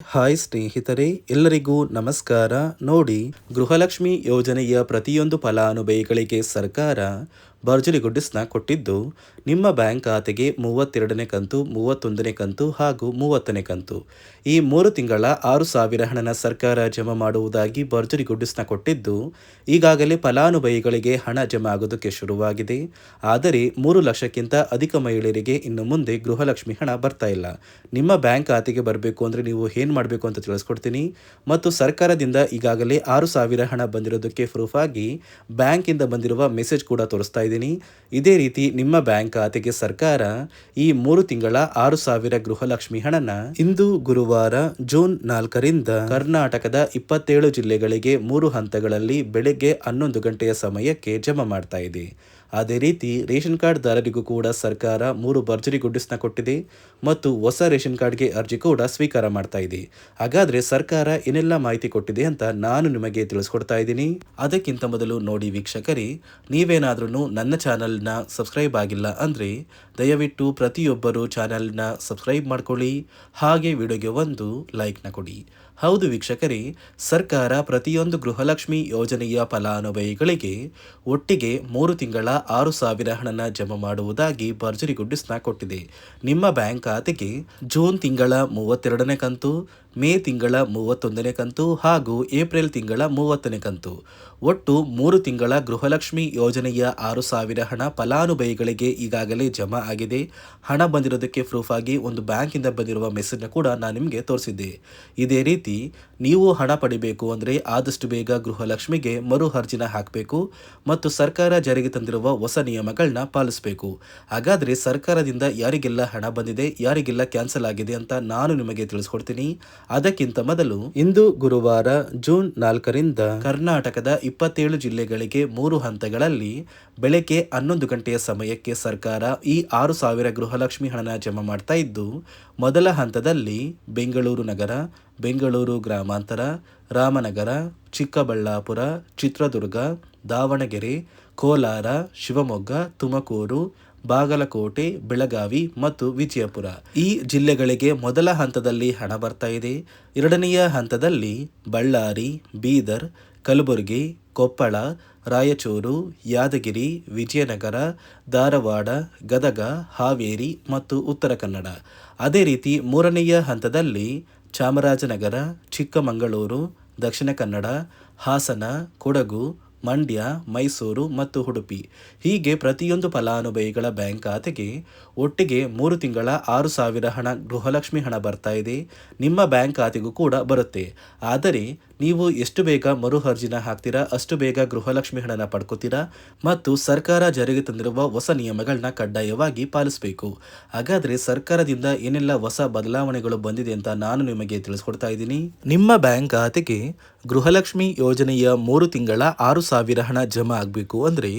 Hi ಸ್ನೇಹಿತರೆ, ಎಲ್ಲರಿಗೂ ನಮಸ್ಕಾರ. ನೋಡಿ, ಗೃಹಲಕ್ಷ್ಮಿ ಯೋಜನೆಯ ಪ್ರತಿಯೊಂದು ಫಲಾನುಭವಿಗಳಿಗೆ ಸರ್ಕಾರ ಭರ್ಜರಿ ಗುಡ್ಡಿಸ್ನ ಕೊಟ್ಟಿದ್ದು, ನಿಮ್ಮ ಬ್ಯಾಂಕ್ ಖಾತೆಗೆ 32ನೇ ಕಂತು, 31ನೇ ಕಂತು ಹಾಗೂ 30ನೇ ಕಂತು ಈ 3 ತಿಂಗಳ 6,000 ಹಣನ ಸರ್ಕಾರ ಜಮಾ ಮಾಡುವುದಾಗಿ ಭರ್ಜರಿ ಗುಡ್ಡಿಸ್ನ ಕೊಟ್ಟಿದ್ದು, ಈಗಾಗಲೇ ಫಲಾನುಭವಿಗಳಿಗೆ ಹಣ ಜಮಾ ಆಗೋದಕ್ಕೆ ಶುರುವಾಗಿದೆ. ಆದರೆ 3 ಲಕ್ಷಕ್ಕಿಂತ ಅಧಿಕ ಮಹಿಳೆಯರಿಗೆ ಇನ್ನು ಮುಂದೆ ಗೃಹಲಕ್ಷ್ಮಿ ಹಣ ಬರ್ತಾ ಇಲ್ಲ. ನಿಮ್ಮ ಬ್ಯಾಂಕ್ ಖಾತೆಗೆ ಬರಬೇಕು ಅಂದರೆ ನೀವು ಏನು ಮಾಡಬೇಕು ಅಂತ ತಿಳಿಸ್ಕೊಡ್ತೀನಿ. ಮತ್ತು ಸರ್ಕಾರದಿಂದ ಈಗಾಗಲೇ 6,000 ಹಣ ಬಂದಿರೋದಕ್ಕೆ ಪ್ರೂಫ್ ಆಗಿ ಬ್ಯಾಂಕಿಂದ ಬಂದಿರುವ ಮೆಸೇಜ್ ಕೂಡ ತೋರಿಸ್ತಾ ಇದ್ದೀನಿ. ಇದೇ ರೀತಿ ನಿಮ್ಮ ಬ್ಯಾಂಕ್ ಖಾತೆಗೆ ಸರ್ಕಾರ ಈ 3 ತಿಂಗಳ 6,000 ಗೃಹಲಕ್ಷ್ಮಿ ಹಣನ ಇಂದು ಗುರುವಾರ ಜೂನ್ 4ರಿಂದ ಕರ್ನಾಟಕದ 27 ಜಿಲ್ಲೆಗಳಿಗೆ 3 ಹಂತಗಳಲ್ಲಿ ಬೆಳಗ್ಗೆ 11 ಗಂಟೆಯ ಸಮಯಕ್ಕೆ ಜಮಾ ಮಾಡ್ತಾ ಇದೆ. ಅದೇ ರೀತಿ ರೇಷನ್ ಕಾರ್ಡ್ ದಾರರಿಗೂ ಕೂಡ ಸರ್ಕಾರ 3 ಭರ್ಜರಿ ಗುಡ್ಡಿಸ್ನ ಕೊಟ್ಟಿದೆ ಮತ್ತು ಹೊಸ ರೇಷನ್ ಕಾರ್ಡ್ಗೆ ಅರ್ಜಿ ಕೂಡ ಸ್ವೀಕಾರ ಮಾಡ್ತಾ ಇದೆ. ಹಾಗಾದ್ರೆ ಸರ್ಕಾರ ಏನೆಲ್ಲ ಮಾಹಿತಿ ಕೊಟ್ಟಿದೆ ಅಂತ ನಾನು ನಿಮಗೆ ತಿಳಿಸ್ಕೊಡ್ತಾ ಇದ್ದೀನಿ. ಅದಕ್ಕಿಂತ ಮೊದಲು ನೋಡಿ ವೀಕ್ಷಕರೇ, ನೀವೇನಾದ್ರೂ ನನ್ನ ಚಾನಲ್ನ ಸಬ್ಸ್ಕ್ರೈಬ್ ಆಗಿಲ್ಲ ಅಂದರೆ ದಯವಿಟ್ಟು ಪ್ರತಿಯೊಬ್ಬರು ಚಾನಲ್ನ ಸಬ್ಸ್ಕ್ರೈಬ್ ಮಾಡ್ಕೊಳ್ಳಿ, ಹಾಗೆ ವಿಡಿಯೋಗೆ ಒಂದು ಲೈಕ್ನ ಕೊಡಿ. ಹೌದು ವೀಕ್ಷಕರೇ, ಸರ್ಕಾರ ಪ್ರತಿಯೊಂದು ಗೃಹಲಕ್ಷ್ಮಿ ಯೋಜನೆಯ ಫಲಾನುಭವಿಗಳಿಗೆ ಒಟ್ಟಿಗೆ 3 ತಿಂಗಳ 6,000 ಹಣನ ಜಮಾ ಮಾಡುವುದಾಗಿ ಭರ್ಜರಿ ಗುಡ್ಡಿಸ್ನ ಕೊಟ್ಟಿದೆ. ನಿಮ್ಮ ಬ್ಯಾಂಕ್ ಖಾತೆಗೆ ಜೂನ್ ತಿಂಗಳ 32ನೇ ಕಂತು, ಮೇ ತಿಂಗಳ 31ನೇ ಕಂತು ಹಾಗೂ ಏಪ್ರಿಲ್ ತಿಂಗಳ 30ನೇ ಕಂತು ಒಟ್ಟು 3 ತಿಂಗಳ ಗೃಹಲಕ್ಷ್ಮಿ ಯೋಜನೆಯ 6,000 ಹಣ ಫಲಾನುಭವಿಗಳಿಗೆ ಈಗಾಗಲೇ ಜಮಾ ಆಗಿದೆ. ಹಣ ಬಂದಿರೋದಕ್ಕೆ ಪ್ರೂಫ್ ಆಗಿ ಒಂದು ಬ್ಯಾಂಕಿಂದ ಬಂದಿರುವ ಮೆಸೇಜ್ನ ಕೂಡ ನಾನು ನಿಮಗೆ ತೋರಿಸಿದ್ದೆ. ಇದೇ ರೀತಿ ನೀವು ಹಣ ಪಡಿಬೇಕು ಅಂದರೆ ಆದಷ್ಟು ಬೇಗ ಗೃಹಲಕ್ಷ್ಮಿಗೆ ಮರು ಅರ್ಜಿನ ಹಾಕಬೇಕು ಮತ್ತು ಸರ್ಕಾರ ಜಾರಿಗೆ ತಂದಿರುವ ಹೊಸ ನಿಯಮಗಳನ್ನ ಪಾಲಿಸಬೇಕು. ಹಾಗಾದರೆ ಸರ್ಕಾರದಿಂದ ಯಾರಿಗೆಲ್ಲ ಹಣ ಬಂದಿದೆ, ಯಾರಿಗೆಲ್ಲ ಕ್ಯಾನ್ಸಲ್ ಆಗಿದೆ ಅಂತ ನಾನು ನಿಮಗೆ ತಿಳಿಸ್ಕೊಡ್ತೀನಿ. ಅದಕ್ಕಿಂತ ಮೊದಲು ಇಂದು ಗುರುವಾರ ಜೂನ್ 4ರಿಂದ ಕರ್ನಾಟಕದ 27 ಜಿಲ್ಲೆಗಳಿಗೆ 3 ಹಂತಗಳಲ್ಲಿ ಬೆಳಗ್ಗೆ 11 ಗಂಟೆಯ ಸಮಯಕ್ಕೆ ಸರ್ಕಾರ ಈ 6,000 ಗೃಹಲಕ್ಷ್ಮಿ ಹಣನ ಜಮಾ ಮಾಡ್ತಾ ಇದ್ದು, ಮೊದಲ ಹಂತದಲ್ಲಿ ಬೆಂಗಳೂರು ನಗರ, ಬೆಂಗಳೂರು ಗ್ರಾಮಾಂತರ, ರಾಮನಗರ, ಚಿಕ್ಕಬಳ್ಳಾಪುರ, ಚಿತ್ರದುರ್ಗ, ದಾವಣಗೆರೆ, ಕೋಲಾರ, ಶಿವಮೊಗ್ಗ, ತುಮಕೂರು, ಬಾಗಲಕೋಟೆ, ಬೆಳಗಾವಿ ಮತ್ತು ವಿಜಯಪುರ ಈ ಜಿಲ್ಲೆಗಳಿಗೆ ಮೊದಲ ಹಂತದಲ್ಲಿ ಹಣ ಬರ್ತಾ ಇದೆ. ಎರಡನೆಯ ಹಂತದಲ್ಲಿ ಬಳ್ಳಾರಿ, ಬೀದರ್, ಕಲಬುರಗಿ, ಕೊಪ್ಪಳ, ರಾಯಚೂರು, ಯಾದಗಿರಿ, ವಿಜಯನಗರ, ಧಾರವಾಡ, ಗದಗ, ಹಾವೇರಿ ಮತ್ತು ಉತ್ತರ ಕನ್ನಡ. ಅದೇ ರೀತಿ ಮೂರನೆಯ ಹಂತದಲ್ಲಿ ಚಾಮರಾಜನಗರ, ಚಿಕ್ಕಮಗಳೂರು, ದಕ್ಷಿಣ ಕನ್ನಡ, ಹಾಸನ, ಕೊಡಗು, ಮಂಡ್ಯ, ಮೈಸೂರು ಮತ್ತು ಉಡುಪಿ ಹೀಗೆ ಪ್ರತಿಯೊಂದು ಫಲಾನುಭವಿಗಳ ಬ್ಯಾಂಕ್ ಖಾತೆಗೆ ಒಟ್ಟಿಗೆ 3 ತಿಂಗಳ 6,000 ಹಣ ಗೃಹಲಕ್ಷ್ಮಿ ಹಣ ಬರ್ತಾ ಇದೆ. ನಿಮ್ಮ ಬ್ಯಾಂಕ್ ಖಾತೆಗೂ ಕೂಡ ಬರುತ್ತೆ. ಆದರೆ ನೀವು ಎಷ್ಟು ಬೇಗ ಮರು ಅರ್ಜಿನ ಹಾಕ್ತೀರಾ ಅಷ್ಟು ಬೇಗ ಗೃಹಲಕ್ಷ್ಮಿ ಹಣನ ಪಡ್ಕೋತೀರಾ ಮತ್ತು ಸರ್ಕಾರ ಜಾರಿಗೆ ತಂದಿರುವ ಹೊಸ ನಿಯಮಗಳನ್ನ ಕಡ್ಡಾಯವಾಗಿ ಪಾಲಿಸಬೇಕು. ಹಾಗಾದರೆ ಸರ್ಕಾರದಿಂದ ಏನೆಲ್ಲ ಹೊಸ ಬದಲಾವಣೆಗಳು ಬಂದಿದೆ ಅಂತ ನಾನು ನಿಮಗೆ ತಿಳಿಸ್ಕೊಡ್ತಾ ಇದ್ದೀನಿ. ನಿಮ್ಮ ಬ್ಯಾಂಕ್ ಖಾತೆಗೆ ಗೃಹಲಕ್ಷ್ಮಿ ಯೋಜನೆಯ 3 ತಿಂಗಳ 6,000 ಹಣ ಜಮಾ ಆಗಬೇಕು ಅಂದರೆ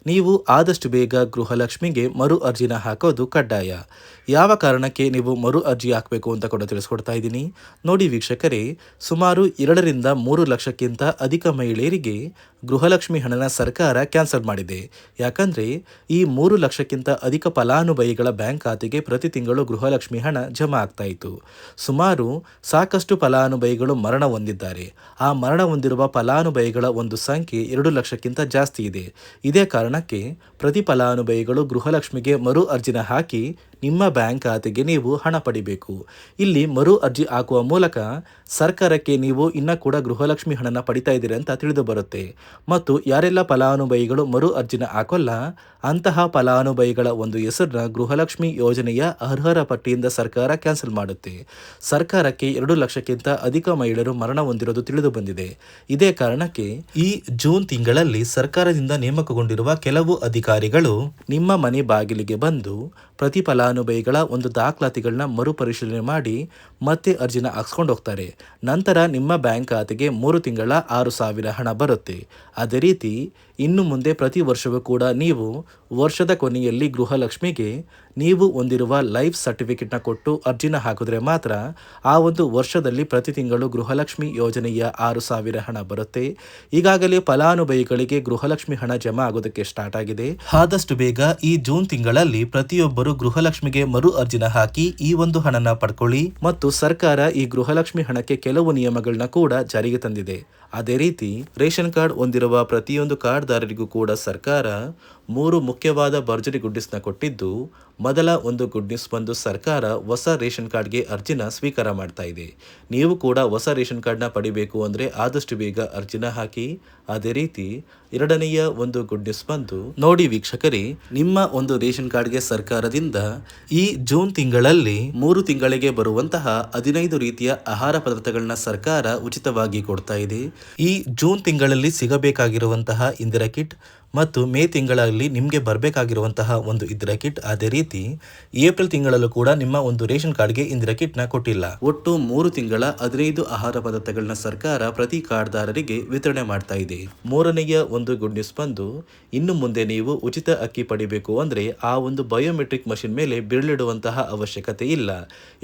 ನೀವು ಆದಷ್ಟು ಬೇಗ ಗೃಹಲಕ್ಷ್ಮಿಗೆ ಮರು ಅರ್ಜಿನ ಹಾಕೋದು ಕಡ್ಡಾಯ. ಯಾವ ಕಾರಣಕ್ಕೆ ನೀವು ಮರು ಅರ್ಜಿ ಹಾಕಬೇಕು ಅಂತ ಕೂಡ ತಿಳಿಸ್ಕೊಡ್ತಾ ಇದ್ದೀನಿ. ನೋಡಿ ವೀಕ್ಷಕರೇ, ಸುಮಾರು 2ರಿಂದ 3 ಲಕ್ಷಕ್ಕಿಂತ ಅಧಿಕ ಮಹಿಳೆಯರಿಗೆ ಗೃಹಲಕ್ಷ್ಮಿ ಹಣನ ಸರ್ಕಾರ ಕ್ಯಾನ್ಸಲ್ ಮಾಡಿದೆ. ಯಾಕಂದರೆ ಈ 3 ಲಕ್ಷಕ್ಕಿಂತ ಅಧಿಕ ಫಲಾನುಭವಿಗಳ ಬ್ಯಾಂಕ್ ಖಾತೆಗೆ ಪ್ರತಿ ತಿಂಗಳು ಗೃಹಲಕ್ಷ್ಮಿ ಹಣ ಜಮಾ ಆಗ್ತಾ ಇತ್ತು. ಸುಮಾರು ಸಾಕಷ್ಟು ಫಲಾನುಭವಿಗಳು ಮರಣ ಹೊಂದಿದ್ದಾರೆ. ಆ ಮರಣ ಹೊಂದಿರುವ ಫಲಾನುಭವಿಗಳ ಒಂದು ಸಂಖ್ಯೆ 2 ಲಕ್ಷಕ್ಕಿಂತ ಜಾಸ್ತಿ ಇದೆ. ಇದೇ ಕಾರಣಕ್ಕೆ ಪ್ರತಿ ಫಲಾನುಭವಿಗಳು ಗೃಹಲಕ್ಷ್ಮಿಗೆ ಮರು ಅರ್ಜಿನ ಹಾಕಿ ನಿಮ್ಮ ಬ್ಯಾಂಕ್ ಖಾತೆಗೆ ನೀವು ಹಣ ಪಡಿಬೇಕು. ಇಲ್ಲಿ ಮರು ಅರ್ಜಿ ಹಾಕುವ ಮೂಲಕ ಸರ್ಕಾರಕ್ಕೆ ನೀವು ಇನ್ನೂ ಕೂಡ ಗೃಹಲಕ್ಷ್ಮಿ ಹಣನ ಪಡಿತಾ ಇದ್ದೀರಿ ಅಂತ ತಿಳಿದು ಬರುತ್ತೆ. ಮತ್ತು ಯಾರೆಲ್ಲ ಫಲಾನುಭವಿಗಳು ಮರು ಅರ್ಜಿನ ಹಾಕೋಲ್ಲ ಅಂತಹ ಫಲಾನುಭವಿಗಳ ಒಂದು ಹೆಸರನ್ನ ಗೃಹಲಕ್ಷ್ಮಿ ಯೋಜನೆಯ ಅರ್ಹರ ಪಟ್ಟಿಯಿಂದ ಸರ್ಕಾರ ಕ್ಯಾನ್ಸಲ್ ಮಾಡುತ್ತೆ. ಸರ್ಕಾರಕ್ಕೆ 2 ಲಕ್ಷಕ್ಕಿಂತ ಅಧಿಕ ಮಹಿಳೆಯರು ಮರಣ ಹೊಂದಿರೋದು ತಿಳಿದು ಬಂದಿದೆ. ಇದೇ ಕಾರಣಕ್ಕೆ ಈ ಜೂನ್ ತಿಂಗಳಲ್ಲಿ ಸರ್ಕಾರದಿಂದ ನೇಮಕಗೊಂಡಿರುವ ಕೆಲವು ಅಧಿಕಾರಿಗಳು ನಿಮ್ಮ ಮನೆ ಬಾಗಿಲಿಗೆ ಬಂದು ಪ್ರತಿ ಫಲಾನುಭವಿಗಳ ಒಂದು ದಾಖಲಾತಿಗಳನ್ನ ಮರುಪರಿಶೀಲನೆ ಮಾಡಿ ಮತ್ತೆ ಅರ್ಜಿನ ಹಾಕ್ಸ್ಕೊಂಡು ಹೋಗ್ತಾರೆ. ನಂತರ ನಿಮ್ಮ ಬ್ಯಾಂಕ್ ಖಾತೆಗೆ 3 ತಿಂಗಳ 6,000 ಹಣ ಬರುತ್ತೆ. ಅದೇ ರೀತಿ ಇನ್ನು ಮುಂದೆ ಪ್ರತಿ ವರ್ಷವೂ ಕೂಡ ನೀವು ವರ್ಷದ ಕೊನೆಯಲ್ಲಿ ಗೃಹಲಕ್ಷ್ಮಿಗೆ ನೀವು ಹೊಂದಿರುವ ಲೈಫ್ ಸರ್ಟಿಫಿಕೇಟ್ನ ಕೊಟ್ಟು ಅರ್ಜಿನ ಹಾಕಿದ್ರೆ ಮಾತ್ರ ಆ ಒಂದು ವರ್ಷದಲ್ಲಿ ಪ್ರತಿ ತಿಂಗಳು ಗೃಹಲಕ್ಷ್ಮಿ ಯೋಜನೆಯ 6,000 ಹಣ ಬರುತ್ತೆ. ಈಗಾಗಲೇ ಫಲಾನುಭವಿಗಳಿಗೆ ಗೃಹಲಕ್ಷ್ಮಿ ಹಣ ಜಮಾ ಆಗೋದಕ್ಕೆ ಸ್ಟಾರ್ಟ್ ಆಗಿದೆ. ಆದಷ್ಟು ಬೇಗ ಈ ಜೂನ್ ತಿಂಗಳಲ್ಲಿ ಪ್ರತಿಯೊಬ್ಬರು ಅವರು ಗೃಹಲಕ್ಷ್ಮಿಗೆ ಮರು ಅರ್ಜಿನ ಹಾಕಿ ಈ ಒಂದು ಹಣನ ಪಡ್ಕೊಳ್ಳಿ. ಮತ್ತು ಸರ್ಕಾರ ಈ ಗೃಹಲಕ್ಷ್ಮಿ ಹಣಕ್ಕೆ ಕೆಲವು ನಿಯಮಗಳನ್ನ ಕೂಡ ಜಾರಿಗೆ ತಂದಿದೆ. ಅದೇ ರೀತಿ ರೇಷನ್ ಕಾರ್ಡ್ ಹೊಂದಿರುವ ಪ್ರತಿಯೊಂದು ಕಾರ್ಡ್ದಾರರಿಗೂ ಕೂಡ ಸರ್ಕಾರ 3 ಮುಖ್ಯವಾದ ಭರ್ಜರಿ ಗುಡ್ ನ್ಯೂಸ್ನ ಕೊಟ್ಟಿದ್ದು, ಮೊದಲ ಒಂದು ಗುಡ್ ನ್ಯೂಸ್ ಬಂದು ಸರ್ಕಾರ ಹೊಸ ರೇಷನ್ ಕಾರ್ಡ್ಗೆ ಅರ್ಜಿನ ಸ್ವೀಕಾರ ಮಾಡ್ತಾ ಇದೆ. ನೀವು ಕೂಡ ಹೊಸ ರೇಷನ್ ಕಾರ್ಡ್ನ ಪಡಿಬೇಕು ಅಂದರೆ ಆದಷ್ಟು ಬೇಗ ಅರ್ಜಿನ ಹಾಕಿ. ಅದೇ ರೀತಿ ಎರಡನೆಯ ಒಂದು ಗುಡ್ ನ್ಯೂಸ್ ಬಂದು ನೋಡಿ ವೀಕ್ಷಕರೇ, ನಿಮ್ಮ ಒಂದು ರೇಷನ್ ಕಾರ್ಡ್ಗೆ ಸರ್ಕಾರದಿಂದ ಈ ಜೂನ್ ತಿಂಗಳಲ್ಲಿ 3 ತಿಂಗಳಿಗೆ ಬರುವಂತಹ 15 ರೀತಿಯ ಆಹಾರ ಪದಾರ್ಥಗಳನ್ನ ಸರ್ಕಾರ ಉಚಿತವಾಗಿ ಕೊಡ್ತಾ ಇದೆ. ಈ ಜೂನ್ ತಿಂಗಳಲ್ಲಿ ಸಿಗಬೇಕಾಗಿರುವಂತಹ ಇಂದಿರಾ ಕಿಟ್ ಮತ್ತು ಮೇ ತಿಂಗಳಲ್ಲಿ ನಿಮಗೆ ಬರಬೇಕಾಗಿರುವಂತಹ ಒಂದು ಇಂದಿರಾ ಕಿಟ್, ಅದೇ ರೀತಿ ಏಪ್ರಿಲ್ ತಿಂಗಳಲ್ಲೂ ಕೂಡ ನಿಮ್ಮ ಒಂದು ರೇಷನ್ ಕಾರ್ಡ್ಗೆ ಇಂದಿರಾ ಕಿಟ್ನ ಕೊಟ್ಟಿಲ್ಲ. ಒಟ್ಟು 3 ತಿಂಗಳ 15 ಆಹಾರ ಪದಾರ್ಥಗಳನ್ನ ಸರ್ಕಾರ ಪ್ರತಿ ಕಾರ್ಡ್ದಾರರಿಗೆ ವಿತರಣೆ ಮಾಡ್ತಾ ಇದೆ. ಮೂರನೆಯ ಒಂದು ಗುಡ್ ನ್ಯೂಸ್ ಬಂದು, ಇನ್ನು ಮುಂದೆ ನೀವು ಉಚಿತ ಅಕ್ಕಿ ಪಡಿಬೇಕು ಅಂದರೆ ಆ ಒಂದು ಬಯೋಮೆಟ್ರಿಕ್ ಮಷಿನ್ ಮೇಲೆ ಬೆರಳಿಡುವಂತಹ ಅವಶ್ಯಕತೆ ಇಲ್ಲ.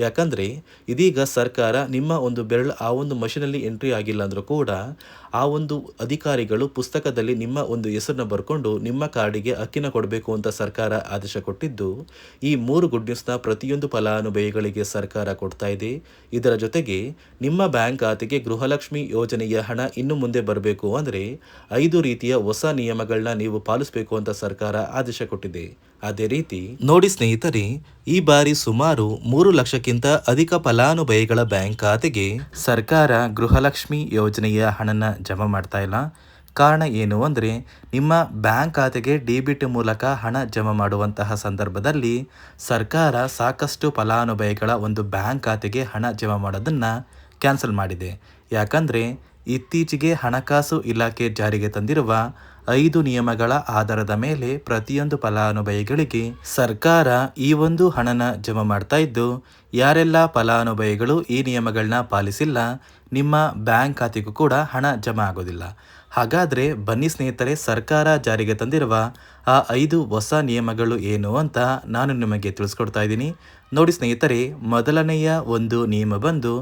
ಯಾಕಂದ್ರೆ ಇದೀಗ ಸರ್ಕಾರ ನಿಮ್ಮ ಒಂದು ಬೆರಳು ಆ ಒಂದು ಮಷಿನಲ್ಲಿ ಎಂಟ್ರಿ ಆಗಿಲ್ಲ ಅಂದ್ರೂ ಕೂಡ ಆ ಒಂದು ಅಧಿಕಾರಿಗಳು ಪುಸ್ತಕದಲ್ಲಿ ನಿಮ್ಮ ಒಂದು ಹೆಸರನ್ನ ಬರ್ಕೊಂಡು ನಿಮ್ಮ ಕಾರ್ಡಿಗೆ ಅಕ್ಕಿನ ಕೊಡಬೇಕು ಅಂತ ಸರ್ಕಾರ ಆದೇಶ ಕೊಟ್ಟಿದ್ದು, ಈ 3 ಗುಡ್ ನ್ಯೂಸ್ನ ಪ್ರತಿಯೊಂದು ಫಲಾನುಭವಿಗಳಿಗೆ ಸರ್ಕಾರ ಕೊಡ್ತಾ ಇದೆ. ಇದರ ಜೊತೆಗೆ ನಿಮ್ಮ ಬ್ಯಾಂಕ್ ಖಾತೆಗೆ ಗೃಹಲಕ್ಷ್ಮಿ ಯೋಜನೆಯ ಹಣ ಇನ್ನು ಮುಂದೆ ಬರಬೇಕು ಅಂದರೆ 5 ರೀತಿಯ ಹೊಸ ನಿಯಮಗಳನ್ನ ನೀವು ಪಾಲಿಸಬೇಕು ಅಂತ ಸರ್ಕಾರ ಆದೇಶ ಕೊಟ್ಟಿದೆ. ಅದೇ ರೀತಿ ನೋಡಿ ಸ್ನೇಹಿತರೆ, ಈ ಬಾರಿ ಸುಮಾರು 3 ಲಕ್ಷಕ್ಕಿಂತ ಅಧಿಕ ಫಲಾನುಭವಿಗಳ ಬ್ಯಾಂಕ್ ಖಾತೆಗೆ ಸರ್ಕಾರ ಗೃಹಲಕ್ಷ್ಮಿ ಯೋಜನೆಯ ಹಣನ ಜಮಾ ಮಾಡ್ತಾ ಇಲ್ಲ. ಕಾರಣ ಏನು ಅಂದರೆ, ನಿಮ್ಮ ಬ್ಯಾಂಕ್ ಖಾತೆಗೆ ಡೆಬಿಟ್ ಮೂಲಕ ಹಣ ಜಮಾ ಮಾಡುವಂತಹ ಸಂದರ್ಭದಲ್ಲಿ ಸರ್ಕಾರ ಸಾಕಷ್ಟು ಫಲಾನುಭವಿಗಳ ಒಂದು ಬ್ಯಾಂಕ್ ಖಾತೆಗೆ ಹಣ ಜಮಾ ಮಾಡೋದನ್ನು ಕ್ಯಾನ್ಸಲ್ ಮಾಡಿದೆ. ಯಾಕಂದರೆ ಇತ್ತೀಚೆಗೆ ಹಣಕಾಸು ಇಲಾಖೆ ಜಾರಿಗೆ ತಂದಿರುವ 5 ನಿಯಮಗಳ ಆಧಾರದ ಮೇಲೆ ಪ್ರತಿಯೊಂದು ಫಲಾನುಭವಿಗಳಿಗೆ ಸರ್ಕಾರ ಈ ಒಂದು ಹಣನ ಜಮಾ ಮಾಡ್ತಾ ಇದ್ದು, ಯಾರೆಲ್ಲ ಫಲಾನುಭವಿಗಳು ಈ ನಿಯಮಗಳನ್ನ ಪಾಲಿಸಿಲ್ಲ ನಿಮ್ಮ ಬ್ಯಾಂಕ್ ಖಾತೆಗೂ ಕೂಡ ಹಣ ಜಮಾ ಆಗೋದಿಲ್ಲ. ಹಾಗಾದರೆ ಬನ್ನಿ ಸ್ನೇಹಿತರೆ, ಸರ್ಕಾರ ಜಾರಿಗೆ ತಂದಿರುವ ಆ 5 ಹೊಸ ನಿಯಮಗಳು ಏನು ಅಂತ ನಾನು ನಿಮಗೆ ತಿಳಿಸ್ಕೊಡ್ತಾ ಇದ್ದೀನಿ. ನೋಡಿ ಸ್ನೇಹಿತರೆ, ಮೊದಲನೆಯ ಒಂದು ನಿಯಮ ಬಂದು,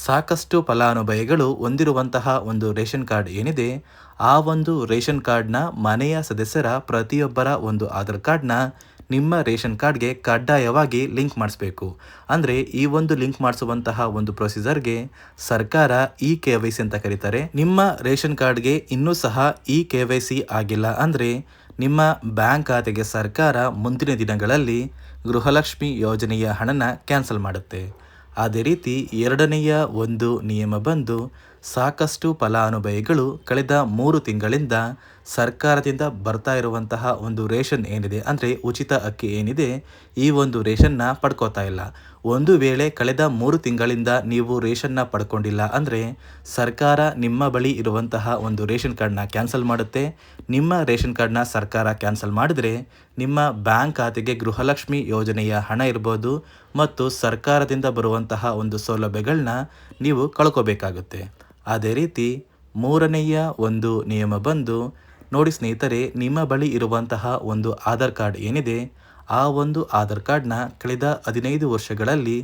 ಸಾಕಷ್ಟು ಫಲಾನುಭವಿಗಳು ಹೊಂದಿರುವಂತಹ ಒಂದು ರೇಷನ್ ಕಾರ್ಡ್ ಏನಿದೆ, ಆ ಒಂದು ರೇಷನ್ ಕಾರ್ಡ್ನ ಮನೆಯ ಸದಸ್ಯರ ಪ್ರತಿಯೊಬ್ಬರ ಒಂದು ಆಧಾರ್ ಕಾರ್ಡ್ನ ನಿಮ್ಮ ರೇಷನ್ ಕಾರ್ಡ್ಗೆ ಕಡ್ಡಾಯವಾಗಿ ಲಿಂಕ್ ಮಾಡಿಸ್ಬೇಕು. ಅಂದರೆ ಈ ಒಂದು ಲಿಂಕ್ ಮಾಡಿಸುವಂತಹ ಒಂದು ಪ್ರೊಸೀಜರ್ಗೆ ಸರ್ಕಾರ KYC ಅಂತ ಕರೀತಾರೆ. ನಿಮ್ಮ ರೇಷನ್ ಕಾರ್ಡ್ಗೆ ಇನ್ನೂ ಸಹ KYC ಆಗಿಲ್ಲ ಅಂದರೆ ನಿಮ್ಮ ಬ್ಯಾಂಕ್ ಖಾತೆಗೆ ಸರ್ಕಾರ ಮುಂದಿನ ದಿನಗಳಲ್ಲಿ ಗೃಹಲಕ್ಷ್ಮಿ ಯೋಜನೆಯ ಹಣನ ಕ್ಯಾನ್ಸಲ್ ಮಾಡುತ್ತೆ. ಅದೇ ರೀತಿ ಎರಡನೆಯ ಒಂದು ನಿಯಮ ಬಂದು, ಸಾಕಷ್ಟು ಫಲಾನುಭವಿಗಳು ಕಳೆದ 3 ತಿಂಗಳಿಂದ ಸರ್ಕಾರದಿಂದ ಬರ್ತಾ ಇರುವಂತಹ ಒಂದು ರೇಷನ್ ಏನಿದೆ, ಅಂದರೆ ಉಚಿತ ಅಕ್ಕಿ ಏನಿದೆ, ಈ ಒಂದು ರೇಷನ್ನ ಪಡ್ಕೋತಾ ಇಲ್ಲ. ಒಂದು ವೇಳೆ ಕಳೆದ 3 ತಿಂಗಳಿಂದ ನೀವು ರೇಷನ್ನ ಪಡ್ಕೊಂಡಿಲ್ಲ ಅಂದರೆ ಸರ್ಕಾರ ನಿಮ್ಮ ಬಳಿ ಇರುವಂತಹ ಒಂದು ರೇಷನ್ ಕಾರ್ಡ್ನ ಕ್ಯಾನ್ಸಲ್ ಮಾಡುತ್ತೆ. ನಿಮ್ಮ ರೇಷನ್ ಕಾರ್ಡ್ನ ಸರ್ಕಾರ ಕ್ಯಾನ್ಸಲ್ ಮಾಡಿದ್ರೆ ನಿಮ್ಮ ಬ್ಯಾಂಕ್ ಖಾತೆಗೆ ಗೃಹಲಕ್ಷ್ಮಿ ಯೋಜನೆಯ ಹಣ ಇರ್ಬೋದು ಮತ್ತು ಸರ್ಕಾರದಿಂದ ಬರುವಂತಹ ಒಂದು ಸೌಲಭ್ಯಗಳನ್ನ ನೀವು ಕಳ್ಕೋಬೇಕಾಗುತ್ತೆ. ಅದೇ ರೀತಿ ಮೂರನೆಯ ಒಂದು ನಿಯಮ ಬಂದು, ನೋಡಿ ಸ್ನೇಹಿತರೆ, ನಿಮ್ಮ ಬಳಿ ಇರುವಂತಹ ಒಂದು ಆಧಾರ್ ಕಾರ್ಡ್ ಏನಿದೆ, ಆ ಒಂದು ಆಧಾರ್ ಕಾರ್ಡ್ನ ಕಳೆದ 15 ವರ್ಷಗಳಲ್ಲಿ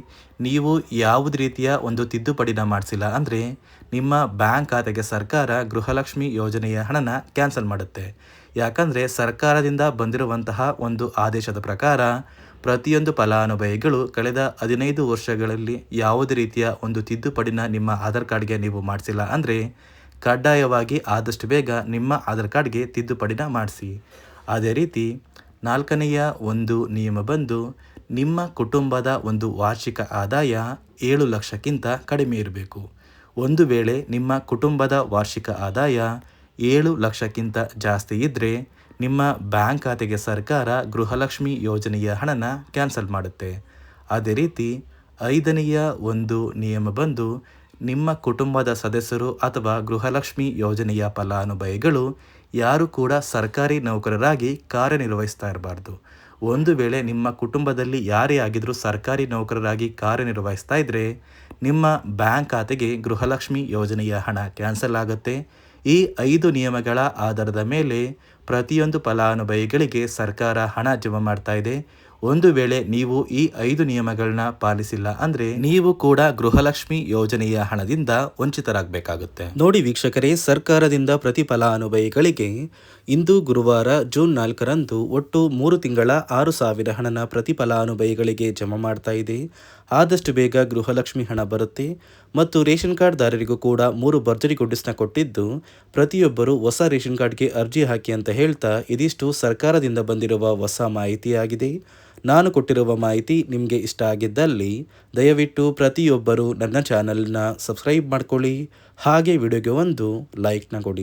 ನೀವು ಯಾವುದೇ ರೀತಿಯ ಒಂದು ತಿದ್ದುಪಡಿನ ಮಾಡಿಸಿಲ್ಲ ಅಂದರೆ ನಿಮ್ಮ ಬ್ಯಾಂಕ್ ಖಾತೆಗೆ ಸರ್ಕಾರ ಗೃಹಲಕ್ಷ್ಮಿ ಯೋಜನೆಯ ಹಣನ ಕ್ಯಾನ್ಸಲ್ ಮಾಡುತ್ತೆ. ಯಾಕಂದರೆ ಸರ್ಕಾರದಿಂದ ಬಂದಿರುವಂತಹ ಒಂದು ಆದೇಶದ ಪ್ರಕಾರ ಪ್ರತಿಯೊಂದು ಫಲಾನುಭವಿಗಳು ಕಳೆದ 15 ವರ್ಷಗಳಲ್ಲಿ ಯಾವುದೇ ರೀತಿಯ ಒಂದು ತಿದ್ದುಪಡಿನ ನಿಮ್ಮ ಆಧಾರ್ ಕಾರ್ಡ್ಗೆ ನೀವು ಮಾಡಿಸಿಲ್ಲ ಅಂದರೆ ಕಡ್ಡಾಯವಾಗಿ ಆದಷ್ಟು ಬೇಗ ನಿಮ್ಮ ಆಧಾರ್ ಕಾರ್ಡ್ಗೆ ತಿದ್ದುಪಡಿನ ಮಾಡಿಸಿ. ಅದೇ ರೀತಿ 4ನೆಯ ಒಂದು ನಿಯಮ ಬಂದು, ನಿಮ್ಮ ಕುಟುಂಬದ ಒಂದು ವಾರ್ಷಿಕ ಆದಾಯ 7 ಲಕ್ಷಕ್ಕಿಂತ ಕಡಿಮೆ ಇರಬೇಕು. ಒಂದು ವೇಳೆ ನಿಮ್ಮ ಕುಟುಂಬದ ವಾರ್ಷಿಕ ಆದಾಯ 7 ಲಕ್ಷಕ್ಕಿಂತ ಜಾಸ್ತಿ ಇದ್ದರೆ ನಿಮ್ಮ ಬ್ಯಾಂಕ್ ಖಾತೆಗೆ ಸರ್ಕಾರ ಗೃಹಲಕ್ಷ್ಮಿ ಯೋಜನೆಯ ಹಣನ ಕ್ಯಾನ್ಸಲ್ ಮಾಡುತ್ತೆ. ಅದೇ ರೀತಿ 5ನೆಯ ಒಂದು ನಿಯಮ ಬಂದು, ನಿಮ್ಮ ಕುಟುಂಬದ ಸದಸ್ಯರು ಅಥವಾ ಗೃಹಲಕ್ಷ್ಮಿ ಯೋಜನೆಯ ಫಲಾನುಭವಿಗಳು ಯಾರು ಕೂಡ ಸರ್ಕಾರಿ ನೌಕರರಾಗಿ ಕಾರ್ಯನಿರ್ವಹಿಸ್ತಾ ಇರಬಾರ್ದು. ಒಂದು ವೇಳೆ ನಿಮ್ಮ ಕುಟುಂಬದಲ್ಲಿ ಯಾರೇ ಆಗಿದ್ರೂ ಸರ್ಕಾರಿ ನೌಕರರಾಗಿ ಕಾರ್ಯನಿರ್ವಹಿಸ್ತಾ ಇದ್ದರೆ ನಿಮ್ಮ ಬ್ಯಾಂಕ್ ಖಾತೆಗೆ ಗೃಹಲಕ್ಷ್ಮಿ ಯೋಜನೆಯ ಹಣ ಕ್ಯಾನ್ಸಲ್ ಆಗುತ್ತೆ. ಈ 5 ನಿಯಮಗಳ ಆಧಾರದ ಮೇಲೆ ಪ್ರತಿಯೊಂದು ಫಲಾನುಭವಿಗಳಿಗೆ ಸರ್ಕಾರ ಹಣ ಜಮಾ ಮಾಡ್ತಾ ಇದೆ. ಒಂದು ವೇಳೆ ನೀವು ಈ 5 ನಿಯಮಗಳನ್ನ ಪಾಲಿಸಿಲ್ಲ ಅಂದ್ರೆ ನೀವು ಕೂಡ ಗೃಹಲಕ್ಷ್ಮಿ ಯೋಜನೆಯ ಹಣದಿಂದ ವಂಚಿತರಾಗಬೇಕಾಗುತ್ತೆ. ನೋಡಿ ವೀಕ್ಷಕರೇ, ಸರ್ಕಾರದಿಂದ ಪ್ರತಿ ಫಲಾನುಭವಿಗಳಿಗೆ ಇಂದು ಗುರುವಾರ ಜೂನ್ 4ರಂದು ಒಟ್ಟು 3 ತಿಂಗಳ 6,000 ಹಣನ ಪ್ರತಿ ಫಲಾನುಭವಿಗಳಿಗೆ ಜಮಾ ಮಾಡ್ತಾ ಇದೆ. ಆದಷ್ಟು ಬೇಗ ಗೃಹಲಕ್ಷ್ಮಿ ಹಣ ಬರುತ್ತೆ ಮತ್ತು ರೇಷನ್ ಕಾರ್ಡ್ದಾರರಿಗೂ ಕೂಡ 3 ಭರ್ಜರಿ ಗುಡ್ಡಿಸ್ನ ಕೊಟ್ಟಿದ್ದು, ಪ್ರತಿಯೊಬ್ಬರು ಹೊಸ ರೇಷನ್ ಕಾರ್ಡ್ಗೆ ಅರ್ಜಿ ಹಾಕಿ ಅಂತ ಹೇಳ್ತಾ ಇದಿಷ್ಟು ಸರ್ಕಾರದಿಂದ ಬಂದಿರುವ ಹೊಸ ಮಾಹಿತಿಯಾಗಿದೆ. ನಾನು ಕೊಟ್ಟಿರುವ ಮಾಹಿತಿ ನಿಮಗೆ ಇಷ್ಟ ಆಗಿದ್ದಲ್ಲಿ ದಯವಿಟ್ಟು ಪ್ರತಿಯೊಬ್ಬರು ನನ್ನ ಚಾನಲ್ನ ಸಬ್ಸ್ಕ್ರೈಬ್ ಮಾಡ್ಕೊಳ್ಳಿ, ಹಾಗೆ ವಿಡಿಯೋಗೆ ಒಂದು ಲೈಕ್ನ ಕೊಡಿ.